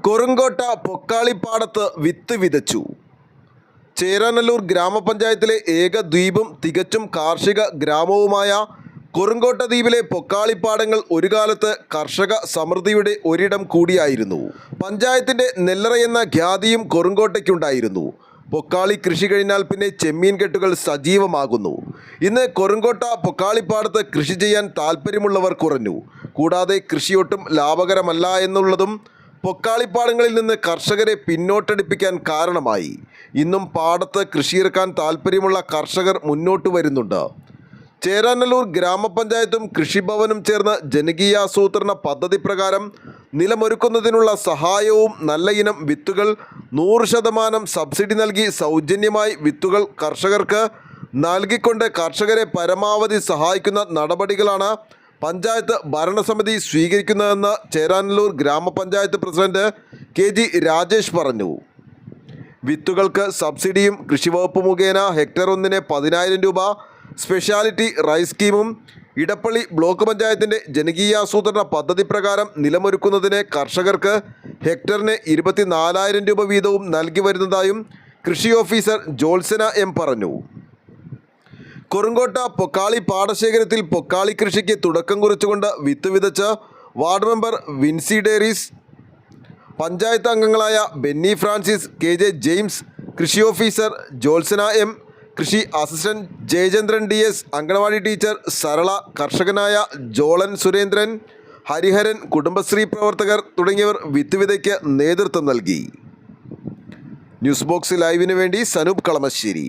കൊറുങ്കോട്ട പൊക്കാളിപ്പാടത്ത് വിത്ത് വിതച്ചു. ചേരാനല്ലൂർ ഗ്രാമപഞ്ചായത്തിലെ ഏക ദ്വീപും തികച്ചും കാർഷിക ഗ്രാമവുമായ കൊറുങ്കോട്ട ദ്വീപിലെ പൊക്കാളിപ്പാടങ്ങൾ ഒരു കാലത്ത് കർഷക സമൃദ്ധിയുടെ ഒരിടം കൂടിയായിരുന്നു. പഞ്ചായത്തിൻ്റെ നെല്ലറയെന്ന ഖ്യാതിയും കൊറുങ്കോട്ടയ്ക്കുണ്ടായിരുന്നു. പൊക്കാളി കൃഷി കഴിഞ്ഞാൽ പിന്നെ ചെമ്മീൻ കെട്ടുകൾ സജീവമാകുന്നു. ഇന്ന് കൊറുങ്കോട്ട പൊക്കാളിപ്പാടത്ത് കൃഷി ചെയ്യാൻ താല്പര്യമുള്ളവർ കുറഞ്ഞു. കൂടാതെ കൃഷിയൊട്ടും ലാഭകരമല്ല എന്നുള്ളതും പൊക്കാളിപ്പാടങ്ങളിൽ നിന്ന് കർഷകരെ പിന്നോട്ടടിപ്പിക്കാൻ കാരണമായി. ഇന്നും പാടത്ത് കൃഷിയിറക്കാൻ താല്പര്യമുള്ള കർഷകർ മുന്നോട്ട് വരുന്നുണ്ട്. ചേരാനല്ലൂർ ഗ്രാമപഞ്ചായത്തും കൃഷിഭവനും ചേർന്ന് ജനകീയാസൂത്രണ പദ്ധതി പ്രകാരം നിലമൊരുക്കുന്നതിനുള്ള സഹായവും നല്ല ഇനം വിത്തുകൾ 100% സബ്സിഡി നൽകി സൗജന്യമായി വിത്തുകൾ കർഷകർക്ക് നൽകിക്കൊണ്ട് കർഷകരെ പരമാവധി സഹായിക്കുന്ന നടപടികളാണ് പഞ്ചായത്ത് ഭരണസമിതി സ്വീകരിക്കുന്നതെന്ന് ചേരാനല്ലൂർ ഗ്രാമപഞ്ചായത്ത് പ്രസിഡന്റ് KG രാജേഷ് പറഞ്ഞു. വിത്തുകൾക്ക് സബ്സിഡിയും കൃഷിവകുപ്പ് മുഖേന ഹെക്ടർ ഒന്നിന് 10,000 രൂപ സ്പെഷ്യാലിറ്റി റൈസ് സ്കീമും ഇടപ്പള്ളി ബ്ലോക്ക് പഞ്ചായത്തിൻ്റെ ജനകീയാസൂത്രണ പദ്ധതി പ്രകാരം നിലമൊരുക്കുന്നതിന് കർഷകർക്ക് ഹെക്ടറിന് 24,000 രൂപ വീതവും നൽകി വരുന്നതായും കൃഷി ഓഫീസർ ജോത്സന M പറഞ്ഞു. കൊറുങ്കോട്ട പൊക്കാളി പാടശേഖരത്തിൽ പൊക്കാളി കൃഷിക്ക് തുടക്കം കുറിച്ചുകൊണ്ട് വിത്ത് വിതച്ച വാർഡ് മെമ്പർ വിൻസി ഡേരീസ്, പഞ്ചായത്ത് അംഗങ്ങളായ ബെന്നി ഫ്രാൻസിസ്, KJ ജെയിംസ്, കൃഷി ഓഫീസർ ജോത്സന M, കൃഷി assistant Jayachandran DS, anganwadi teacher Sarala, കർഷകനായ ജോളൻ സുരേന്ദ്രൻ, ഹരിഹരൻ, കുടുംബശ്രീ പ്രവർത്തകർ തുടങ്ങിയവർ വിത്ത് വിതയ്ക്ക് നേതൃത്വം നൽകി. ന്യൂസ് ബോക്സ് ലൈവിന് വേണ്ടി സനൂപ് കളമശ്ശേരി.